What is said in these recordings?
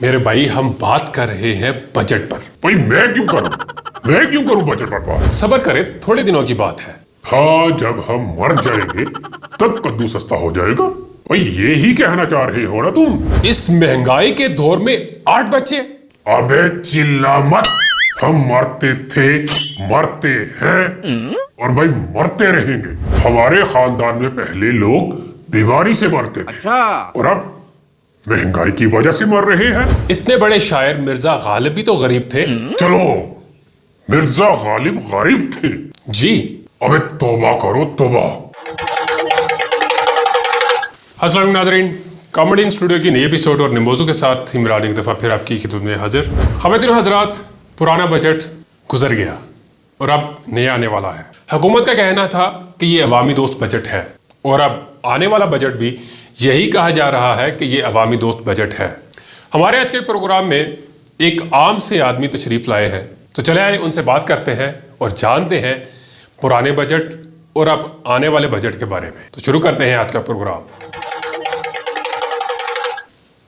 मेरे भाई हम बात कर रहे हैं बजट पर। भाई मैं क्यों करूं बजट पर बात? सब्र करें, थोड़े दिनों की बात है। हाँ, जब हम मर जाएंगे तब कद्दू सस्ता हो जाएगा। भाई ये ही कहना चाह रहे हो ना तुम? इस महंगाई के दौर में 8 बच्चे? अबे चिल्ला मत। हम मरते थे, मरते हैं और भाई मरते रहेंगे। हमारे खानदान में पहले लोग बीमारी से मरते थे और अब महंगाई की वजह से मर रहे हैं। इतने बड़े शायर मिर्जा गालिब भी तो गरीब थे। चलो, मिर्जा गालिब गरीब थे जी। अबे तौबा करो तौबा। अस्सलाम नाज़रीन, कॉमेडी स्टूडियो की नई एपिसोड और निमोज़ों के साथ इमरान एक दफ़ा फिर आपकी खिदमत में हाजिर। ख़वातीन और हज़रात, पुराना बजट गुजर गया और अब नया आने वाला है। हुकूमत का कहना था कि ये अवामी दोस्त बजट है और अब आने वाला बजट भी यही कहा जा रहा है कि ये अवामी दोस्त बजट है। हमारे आज के प्रोग्राम में एक आम से आदमी तशरीफ़ लाए हैं, तो चले आए उनसे बात करते हैं और जानते हैं पुराने बजट और अब आने वाले बजट के बारे में। तो शुरू करते हैं आज का प्रोग्राम।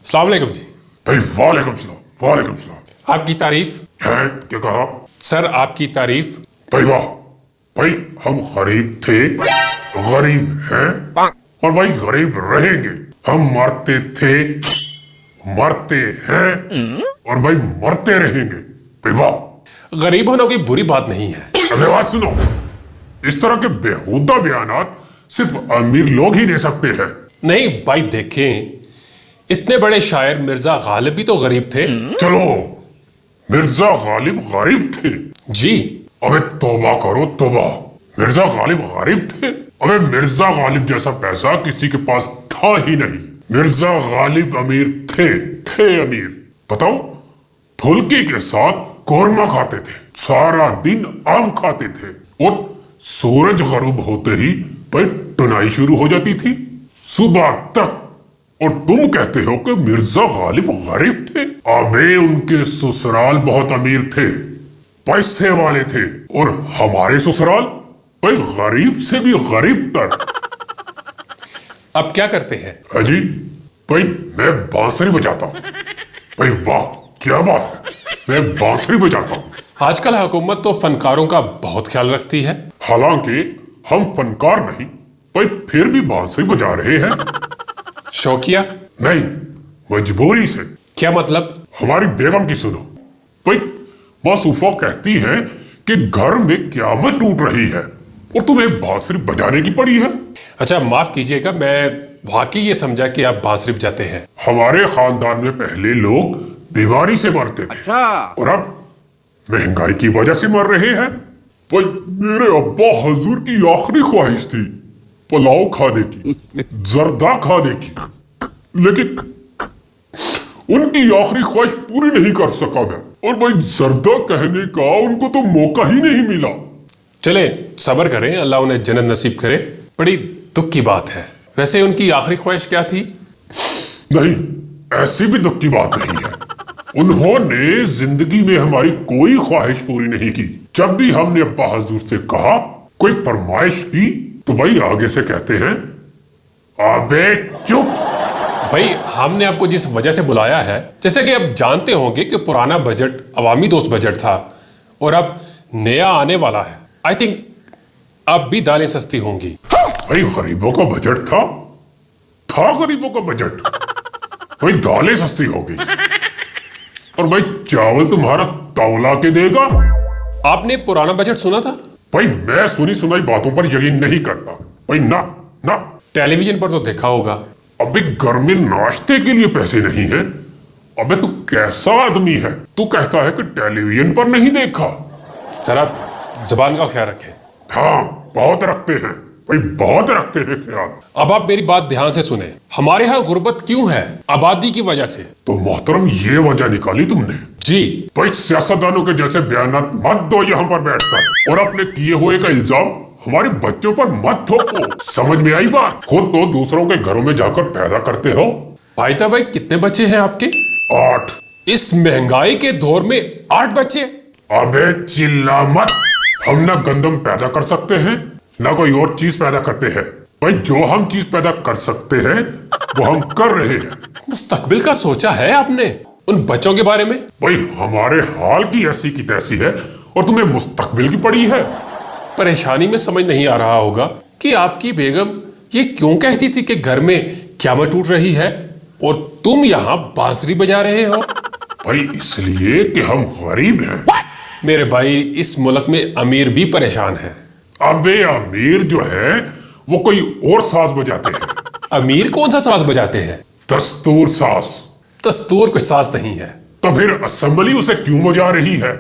अस्सलाम वालेकुम जी। भाई वालेकुम सलाम, वालेकुम सलाम। आपकी तारीफ है क्या कहा? सर, आपकी तारीफ। भाई वाह, भाई हम गरीब थे, गरीब हैं और भाई गरीब रहेंगे। हम मरते थे, मरते हैं और भाई मरते रहेंगे। भाई वाह। गरीब होना कोई बुरी बात नहीं है। अबे बात सुनो, इस तरह के बेहुदा बयानात सिर्फ अमीर लोग ही दे सकते हैं। नहीं भाई, देखें, इतने बड़े शायर मिर्जा गालिब भी तो गरीब थे। चलो, मिर्जा गालिब गरीब थे जी। अबे तौबा करो तौबा। मिर्जा गालिब गरीब थे? अबे मिर्जा गालिब जैसा पैसा किसी के पास था ही नहीं। मिर्जा गालिब अमीर थे अमीर। बताओ, फुल्की के साथ कोरमा खाते थे, सारा दिन आम खाते थे और सूरज गरूब होते ही भाई टुनाई शुरू हो जाती थी सुबह तक। और तुम कहते हो कि मिर्जा गालिब गरीब थे? अबे उनके ससुराल बहुत अमीर थे, पैसे वाले थे और हमारे ससुराल भाई गरीब से भी गरीब तर। अब क्या करते हैं? अजी भाई, मैं बांसुरी बजाता हूँ। भाई वाह, क्या बात है, मैं बांसुरी बजाता हूँ। आजकल हुकूमत तो फनकारों का बहुत ख्याल रखती है। हालांकि हम फनकार नहीं, भाई फिर भी बांसुरी बजा रहे हैं। शौकिया? नहीं, मजबूरी से। क्या मतलब? हमारी बेगम की सुनो। भाई मासूफा कहती है कि घर में क़यामत टूट रही है और तुम्हें बांसुरी बजाने की पड़ी है। अच्छा, माफ कीजिएगा, मैं वाकई ये समझा कि आप बांसुरी बजाते हैं। हमारे खानदान में पहले लोग बीमारी से मरते थे और अब महंगाई की वजह से मर रहे हैं। भाई मेरे अब्बा हजूर की आखिरी ख्वाहिश थी पुलाव खाने की, जर्दा खाने की, लेकिन उनकी आखिरी ख्वाहिश पूरी नहीं कर सका मैं। और भाई जर्दा कहने का उनको तो मौका ही नहीं मिला। चले सब्र करें, अल्लाह उन्हें जन्नत नसीब करे। बड़ी दुख की बात है। वैसे उनकी आखिरी ख्वाहिश क्या थी? नहीं, ऐसी भी दुख की बात नहीं है। उन्होंने जिंदगी में हमारी कोई ख्वाहिश पूरी नहीं की। जब भी हमने अब्बा हजूर से कहा, कोई फरमाइश की, तो भाई आगे से कहते हैं अबे चुप। भाई हमने आपको जिस वजह से बुलाया है, जैसे कि आप जानते होंगे कि पुराना बजट अवामी दोस्त बजट था और अब नया आने वाला है। आई थिंक अब भी दालें सस्ती होंगी। भाई गरीबों का बजट था गरीबों का बजट। भाई दालें सस्ती हो गई और भाई चावल तुम्हारा तौला के देगा। आपने पुराना बजट सुना था? भाई मैं सुनी सुनाई बातों पर यकीन नहीं करता। भाई ना ना। टेलीविजन पर तो देखा होगा। अबे घर में नाश्ते के लिए पैसे नहीं है। अबे तू कैसा आदमी है, तू कहता है कि टेलीविजन पर नहीं देखा। जरा जुबान का ख्याल रखें। हाँ, बहुत रखते हैं भाई, बहुत रखते हैं ख्याल। अब आप मेरी बात ध्यान से सुने। हमारे यहाँ गुर्बत क्यों है? आबादी की वजह से। तो मोहतरम ये वजह निकाली तुमने? जी। भाई सियासतदानों के जैसे बयानात मत दो यहाँ पर बैठकर और अपने किए हुए का इल्जाम हमारे बच्चों पर मत थोपो। समझ में आई बात? खुद तो दूसरों के घरों में जाकर पैदा करते हो। भाई भाई, कितने बच्चे हैं आपके? 8। इस महंगाई के दौर में 8 बच्चे? अबे चिल्ला मत। हम ना गंदम पैदा कर सकते हैं, ना कोई और चीज पैदा करते हैं। भाई जो हम चीज पैदा कर सकते हैं वो हम कर रहे हैं। मुस्तकबिल का सोचा है आपने? उन बच्चों के बारे में? भाई हमारे हाल की ऐसी की तैसी है और तुम्हें मुस्तकबिल की पड़ी है। परेशानी में समझ नहीं आ रहा होगा कि आपकी बेगम ये क्यों कहती थी कि घर में क़यामत टूट रही है और तुम यहाँ बांसुरी बजा रहे हो? भाई इसलिए कि हम गरीब हैं। मेरे भाई, इस मुल्क में अमीर भी परेशान है। अबे अमीर जो है वो कोई और साज बजाते हैं। अमीर कौन सा साज बजाते हैं? दस्तूर साज। दस्तूर कोई साज नहीं है। तो फिर असेंबली उसे क्यों बजा रही है?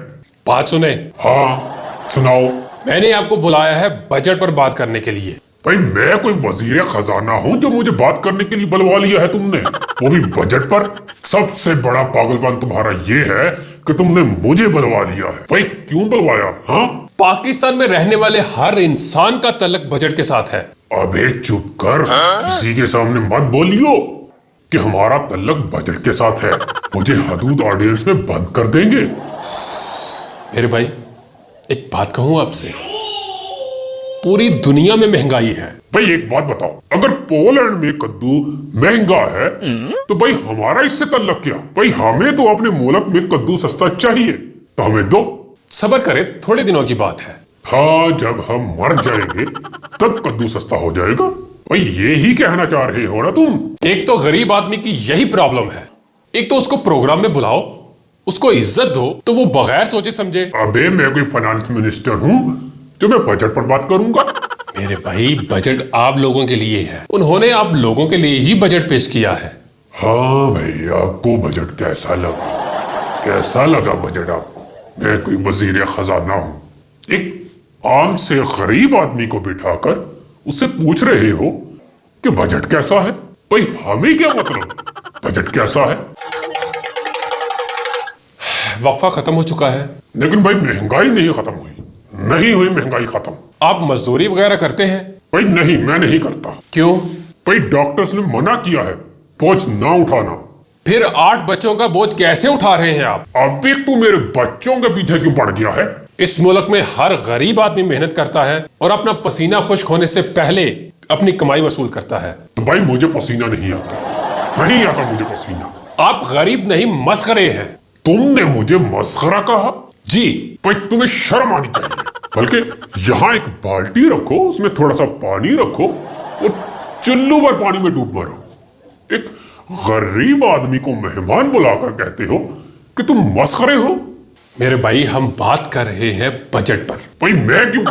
बात सुने। हाँ सुनाओ। मैंने आपको बुलाया है बजट पर बात करने के लिए। भाई मैं कोई वजीर खजाना हूँ जो मुझे बात करने के लिए बुलवा लिया है तुमने, वो भी बजट पर? सबसे बड़ा पागलपन तुम्हारा ये है कि तुमने मुझे बुलवा लिया है। भाई क्यों बुलवाया? हाँ, पाकिस्तान में रहने वाले हर इंसान का तल्लुक बजट के साथ है। अबे चुप कर, किसी के सामने मत बोलियो कि हमारा तल्लुक बजट के साथ है। मुझे हदूद ऑडियंस में बंद कर देंगे। मेरे भाई, एक बात कहूं आपसे, पूरी दुनिया में महंगाई है। भाई एक बात बताओ, अगर पोलैंड में कद्दू महंगा है तो भाई हमारा इससे तल्लुक क्या? भाई हमें तो अपने मुल्क में कद्दू सस्ता चाहिए, तो हमें दो। सब्र करें, थोड़े दिनों की बात है। हाँ, जब हम मर जाएंगे तब कद्दू सस्ता हो जाएगा। भाई ये ही कहना चाह रहे हो ना तुम? एक तो गरीब आदमी की यही प्रॉब्लम है। एक तो उसको प्रोग्राम में बुलाओ, उसको इज्जत दो, तो वो बगैर सोचे समझे। अबे मैं कोई फाइनेंस मिनिस्टर हूँ जो मैं बजट पर बात करूंगा? मेरे भाई, बजट आप लोगों के लिए है। उन्होंने आप लोगों के लिए ही बजट पेश किया है। हाँ भाई, आपको बजट कैसा लगा? कैसा लगा बजट आपको? मैं कोई वजीर खजाना हूँ, एक आम से गरीब आदमी को बिठाकर उससे पूछ रहे हो कि बजट कैसा है? भाई हमें क्या मतलब बजट कैसा है? वक्फा खत्म हो चुका है। लेकिन भाई महंगाई नहीं खत्म हुई, नहीं हुई महंगाई खत्म। आप मजदूरी वगैरह करते हैं? भाई नहीं, मैं नहीं करता। क्यों? भाई डॉक्टर्स ने मना किया है बोझ ना उठाना। फिर 8 बच्चों का बोझ कैसे उठा रहे हैं आप? अभी तू मेरे बच्चों के पीछे क्यों पड़ गया है? इस मुल्क में हर गरीब आदमी मेहनत करता है और अपना पसीना खुश्क होने से पहले अपनी कमाई वसूल करता है। तो भाई मुझे पसीना नहीं आता, नहीं आता मुझे पसीना। आप गरीब नहीं, मस्खरे हैं। तुमने मुझे मस्खरा कहा? जी। भाई तुम्हें शर्म आनी चाहिए। बल्कि यहाँ एक बाल्टी रखो, उसमें थोड़ा सा पानी रखो और चुल्लू भर पानी में डूब मरो। एक गरीब आदमी को मेहमान बुलाकर कहते हो कि तुम मस्खरे हो। मेरे भाई, हम बात कर रहे हैं बजट पर। भाई मैं क्यों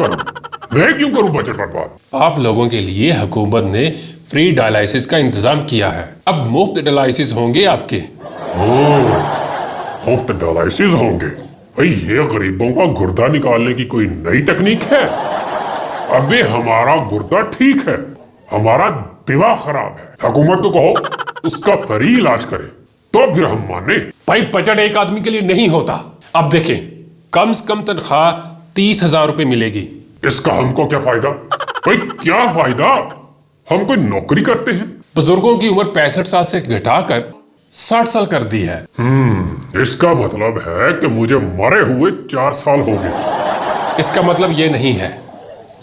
करूं बजट पर बात? आप लोगों के लिए हुकूमत ने फ्री डायलिसिस का इंतजाम किया है। अब मुफ्त डायलिसिस होंगे आपके। मुफ्त डायलिसिस होंगे? भाई ये गरीबों का गुर्दा निकालने की कोई नई तकनीक है? अबे हमारा गुर्दा ठीक है, हमारा दिमाग खराब है। हुकूमत को कहो उसका फ्री इलाज करे तो फिर हम माने। भाई बजट एक आदमी के लिए नहीं होता। अब देखें, कम से कम तनख्वाह 30,000 रुपए मिलेगी। इसका हमको क्या फायदा? भाई क्या फायदा? हम कोई नौकरी करते हैं? बुजुर्गों की उम्र 65 साल से घटाकर 60 साल कर दी है। इसका मतलब है कि मुझे मरे हुए 4 साल हो गए। इसका मतलब ये नहीं है।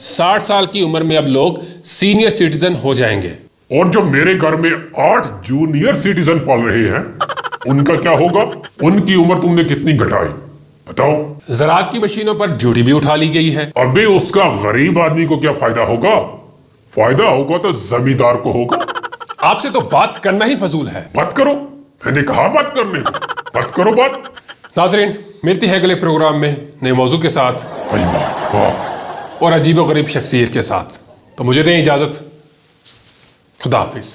60 साल की उम्र में अब लोग सीनियर सिटीजन हो जाएंगे। और जो मेरे घर में 8 जूनियर सिटीजन पल रहे हैं उनका क्या होगा? उनकी उम्र तुमने कितनी घटाई बताओ? ज़राअत की मशीनों पर ड्यूटी भी उठा ली गई है। अबे उसका गरीब आदमी को क्या फायदा होगा? फायदा होगा तो जमींदार को होगा। आपसे तो बात करना ही फजूल है। बात करो, मैंने कहा बात करने को, बात करो बात। नाज़रीन, मिलती है अगले प्रोग्राम में नए मौजू के साथ और अजीबोगरीब शख्सियत के साथ। तो मुझे दें इजाजत। खुदा हाफिज।